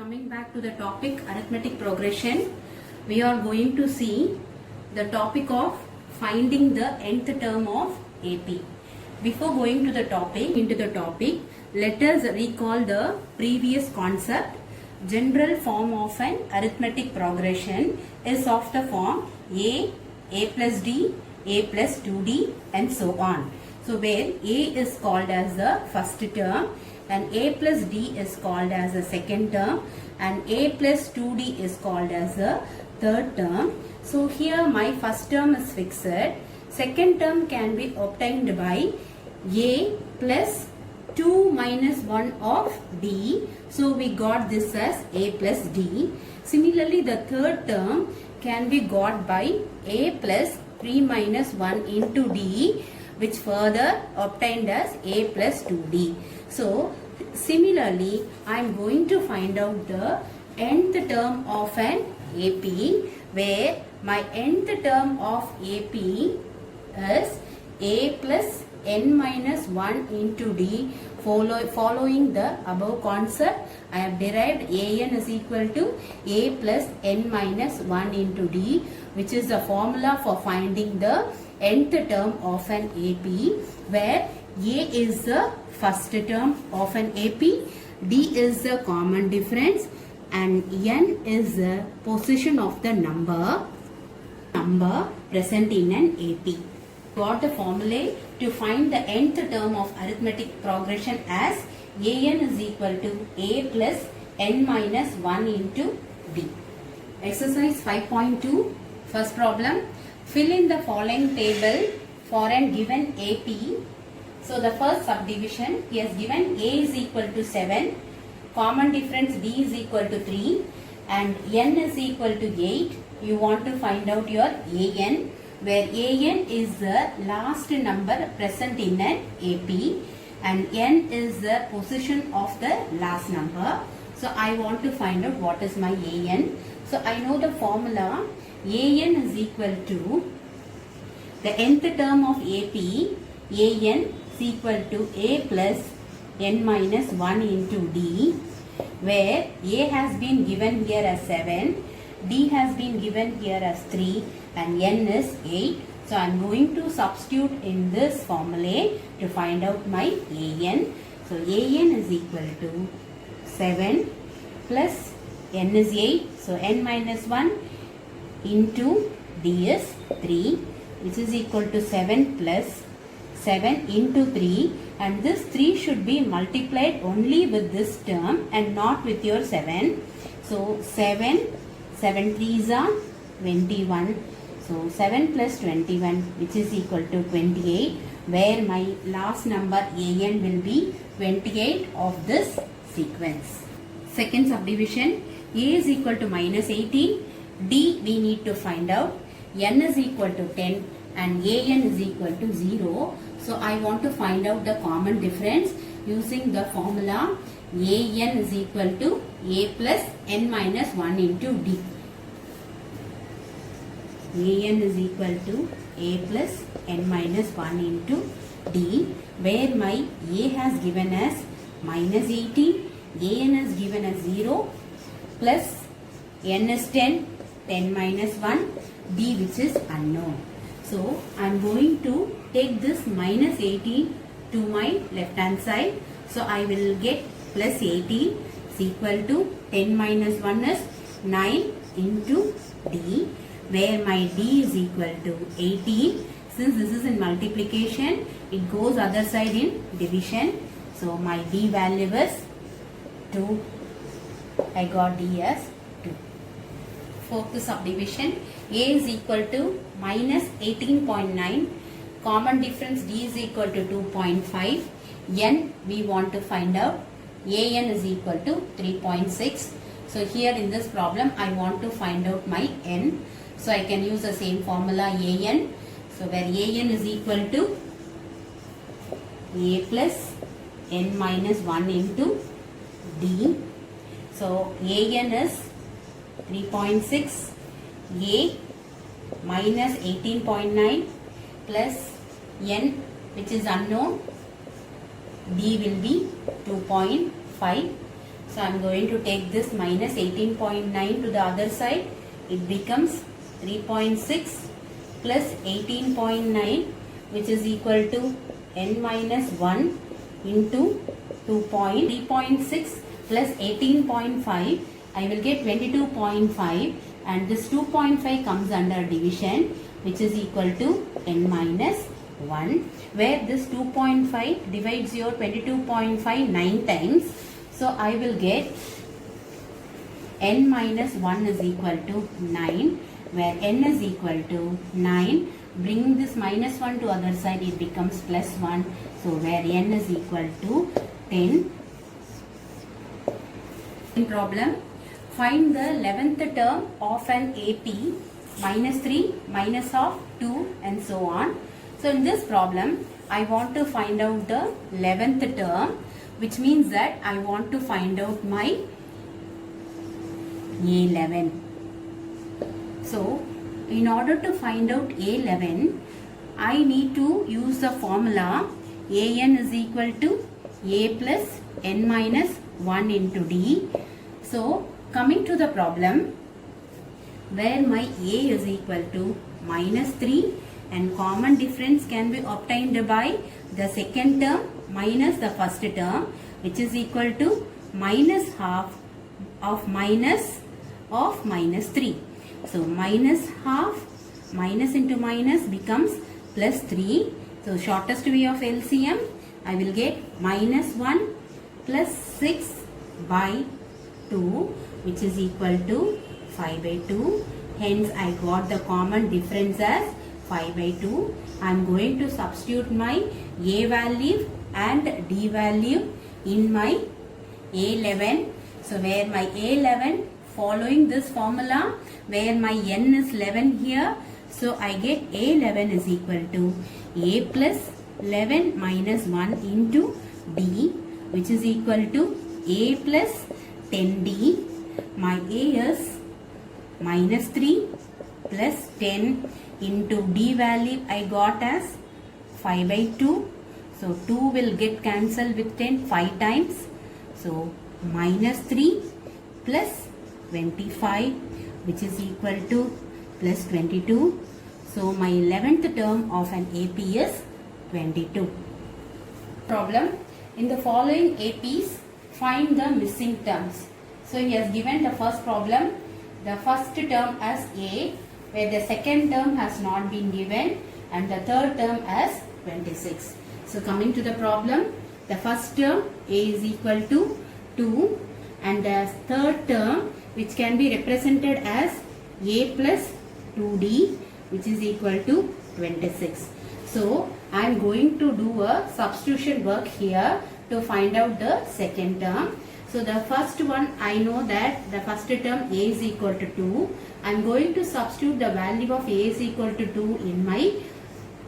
Coming back to the topic arithmetic progression, we are going to see the topic of finding the nth term of AP. Before going to the topic, let us recall the previous concept. General form of an arithmetic progression is of the form A plus D, A plus 2D and so on. So where A is called as the first term and A plus D is called as the second term and A plus 2D is called as the third term. So here my first term is fixed. Second term can be obtained by A plus 2 minus 1 of D. So we got this as A plus D. Similarly, the third term can be got by A plus 3 minus 1 into D, which further obtained as A plus 2D. So similarly, I am going to find out the nth term of an AP, where my nth term of AP is A plus n minus 1 into D. Following the above concept, I have derived AN is equal to A plus n minus 1 into D, which is the formula for finding the nth term of an AP, where A is the first term of an AP, D is the common difference and N is the position of the number present in an AP. Got the formula to find the nth term of arithmetic progression as AN is equal to A plus n minus 1 into D. Exercise 5.2. First problem. Fill in the following table for an given AP. So the first subdivision, he has given A is equal to 7, common difference D is equal to 3 and N is equal to 8. You want to find out your AN, where AN is the last number present in an AP and N is the position of the last number. So I want to find out what is my AN. So I know the formula. AN is equal to the nth term of AP. AN is equal to A plus n minus 1 into D, where A has been given here as 7, D has been given here as 3 and N is 8. So I am going to substitute in this formula to find out my AN. So AN is equal to 7 plus N is 8. So N minus 1 into D is 3, which is equal to 7 plus 7 into 3, and this 3 should be multiplied only with this term and not with your 7. So 7 3s are 21. So 7 plus 21, which is equal to 28, where my last number AN will be 28 of this sequence. Second subdivision, A is equal to minus 18, D we need to find out, N is equal to 10 and AN is equal to 0. So I want to find out the common difference using the formula AN is equal to A plus n minus 1 into D. AN is equal to A plus n minus 1 into D, where my A has given as minus 18, AN is given as 0, plus N is 10, 10 minus 1, D which is unknown. So I am going to take this minus 18 to my left hand side. So I will get plus 18 is equal to 10 minus 1 is 9 into D, where my D is equal to 18. Since this is in multiplication, it goes other side in division. So my D value is 2. I got D as 2. Fourth subdivision, A is equal to minus 18.9. Common difference D is equal to 2.5. N we want to find out. AN is equal to 3.6. So here in this problem, I want to find out my N. So I can use the same formula AN. So where AN is equal to A plus n minus 1 into D. So AN is 3.6, A minus 18.9 plus N which is unknown, D will be 2.5. So I'm going to take this minus 18.9 to the other side. It becomes 3.6 plus 18.9, which is equal to n minus 1 into 3.6 plus 18.5. I will get 22.5, and this 2.5 comes under division, which is equal to n minus 1, where this 2.5 divides your 22.5 9 times. So I will get n minus 1 is equal to 9, where n is equal to 9. Bringing this minus 1 to other side, it becomes plus 1. So where n is equal to 10. Problem. Find the 11th term of an AP, minus 3, minus of 2, and so on. So in this problem, I want to find out the 11th term, which means that I want to find out my A11. So in order to find out A11, I need to use the formula AN is equal to A plus N minus 1 into D. So coming to the problem, where my A is equal to minus 3 and common difference can be obtained by the second term minus the first term, which is equal to minus half of minus 3. So minus half, minus into minus becomes plus 3. So shortest way of LCM, I will get minus 1 plus 6 by 2, which is equal to 5 by 2. Hence I got the common difference as 5 by 2. I am going to substitute my A value and D value in my A11. So where my A11, following this formula, where my n is 11 here, so I get A11 is equal to A plus 11 minus 1 into D, which is equal to A plus 10D. My A is minus 3 plus 10 into D value I got as 5 by 2. So 2 will get cancelled with 10 5 times. So minus 3 plus 25, which is equal to plus 22. So my 11th term of an AP is 22. Problem. In the following APs, find the missing terms. So he has given the first problem, the first term as A, where the second term has not been given, and the third term as 26. So coming to the problem, the first term A is equal to 2, and the third term, which can be represented as A plus 2D, which is equal to 26. So I am going to do a substitution work here to find out the second term. So the first one, I know that the first term A is equal to 2. I am going to substitute the value of A is equal to 2 in my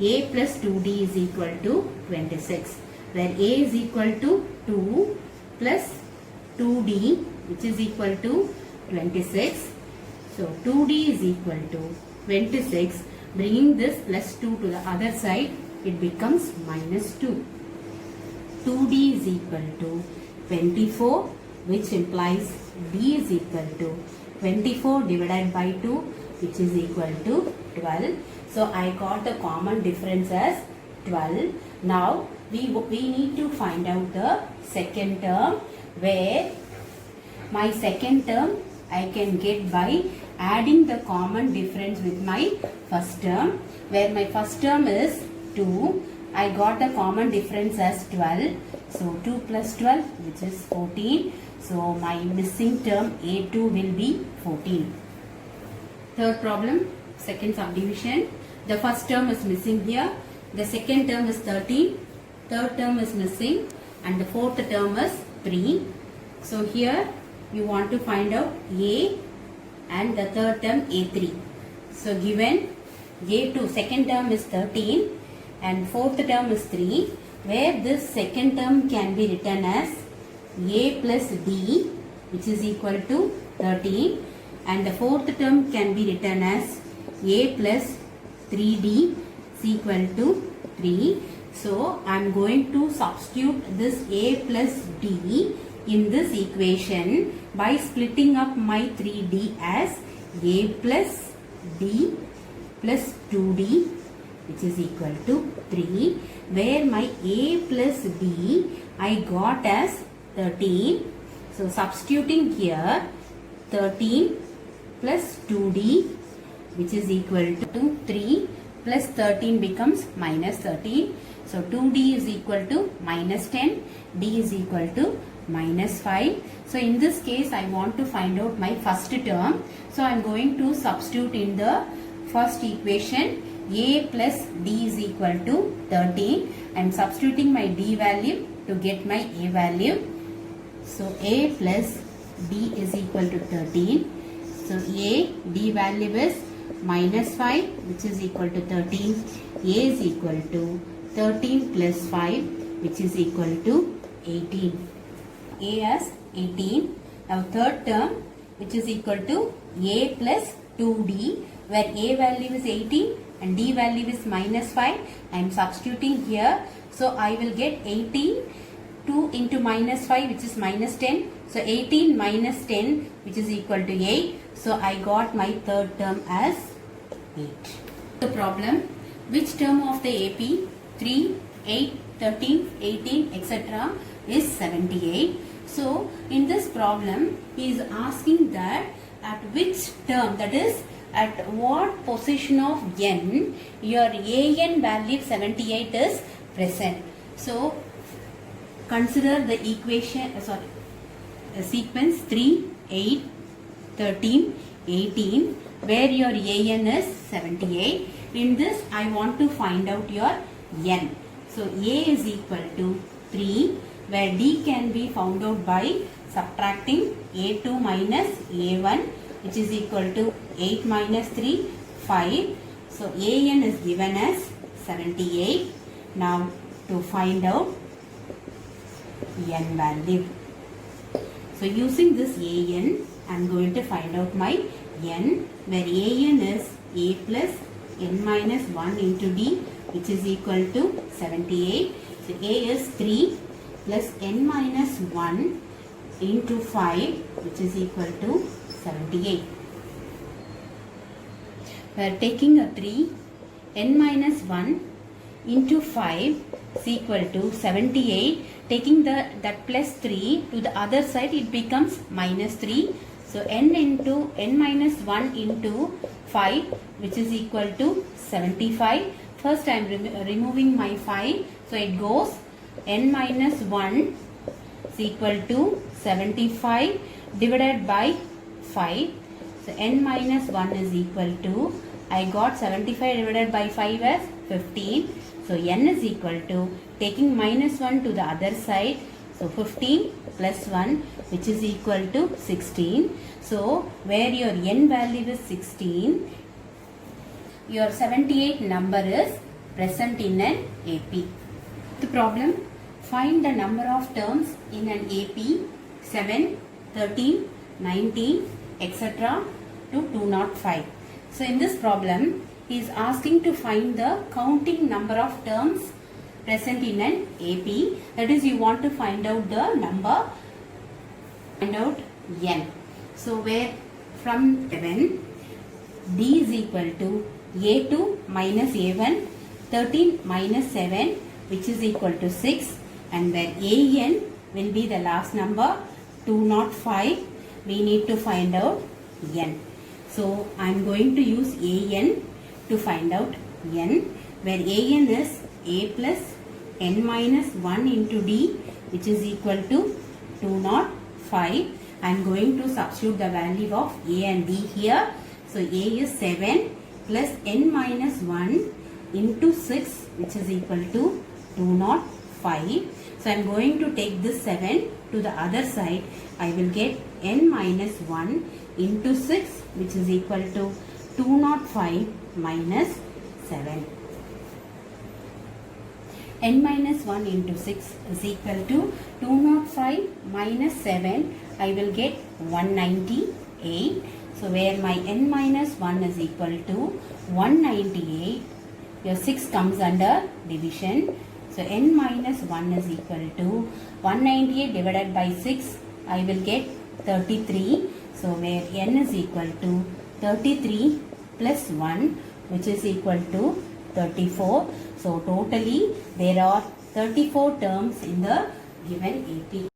A plus 2D is equal to 26, where A is equal to 2 plus 2D, which is equal to 26. So 2D is equal to 26. Bringing this plus 2 to the other side, it becomes minus 2. 2D is equal to 24, which implies D is equal to 24 divided by 2, which is equal to 12. So I got the common difference as 12. Now we need to find out the second term, where my second term I can get by adding the common difference with my first term, where my first term is 2. I got the common difference as 12. So 2 plus 12, which is 14. So my missing term A2 will be 14. Third problem, second subdivision. The first term is missing here. The second term is 13. Third term is missing. And the fourth term is 3. So here you want to find out A and the third term A3. So given A2, second term is 13 and fourth term is 3, where this second term can be written as A plus D, which is equal to 13, and the fourth term can be written as A plus 3D is equal to 3. So I am going to substitute this A plus D in this equation by splitting up my 3D as a plus d plus 2d, which is equal to 3, where my a plus b I got as 13. So substituting here 13 plus 2d, which is equal to 3 plus 13 becomes minus 13. So 2d is equal to minus 10, d is equal to minus 5. So in this case I want to find out my first term. So I am going to substitute in the first equation a plus d is equal to 13. I am substituting my d value to get my a value. So a plus d is equal to 13. So a d value is minus 5, which is equal to 13. A is equal to 13 plus 5, which is equal to 18. A as 18. Now third term, which is equal to a plus 2d, where a value is 18 and d value is minus 5. I am substituting here. So I will get 18, 2 into minus 5, which is minus 10. So 18 minus 10, which is equal to 8. So I got my third term as 8. The problem, which term of the AP 3, 8, 13, 18, etc. is 78. So in this problem, he is asking that at which term, that is at what position of n your an value 78 is present. So consider the equation, sequence 3, 8, 13, 18, where your an is 78. In this I want to find out your n. So a is equal to 3, where d can be found out by subtracting a2 minus a1, which is equal to 8 minus 3, 5. So an is given as 78. Now to find out n value. So using this an, I am going to find out my n, where an is a plus n minus 1 into d, which is equal to 78. So a is 3 plus n minus 1 into 5, which is equal to 78. We are taking a 3, n minus 1 into 5 is equal to 78. Taking that plus 3 to the other side, it becomes minus 3. So n into n minus 1 into 5, which is equal to 75. First I am removing my 5. So it goes n minus 1 is equal to 75 divided by 5. So n minus 1 is equal to, I got 75 divided by 5 as 15. So n is equal to, taking minus 1 to the other side, so 15 plus 1, which is equal to 16. So where your n value is 16, your 78 number is present in an AP. The problem, find the number of terms in an AP 7, 13, 19, etc. to 205. So in this problem, he is asking to find the counting number of terms present in an AP. That is, you want to find out the number, find out n. So where from 7, d is equal to a2 minus a1, 13 minus 7, which is equal to 6, and where an will be the last number, 205. We need to find out n. So I am going to use an to find out n, where an is a plus n minus 1 into d, which is equal to 205. I am going to substitute the value of a and d here. So a is 7 plus n minus 1 into 6, which is equal to 205. So I am going to take this 7 to the other side. I will get n minus 1 into 6, which is equal to 205 minus 7. n minus 1 into 6 is equal to 205 minus 7. I will get 198. So where my n minus 1 is equal to 198, your 6 comes under division. So n minus 1 is equal to 198 divided by 6. I will get 33. So where n is equal to 33 plus 1, which is equal to 34. So totally there are 34 terms in the given AP.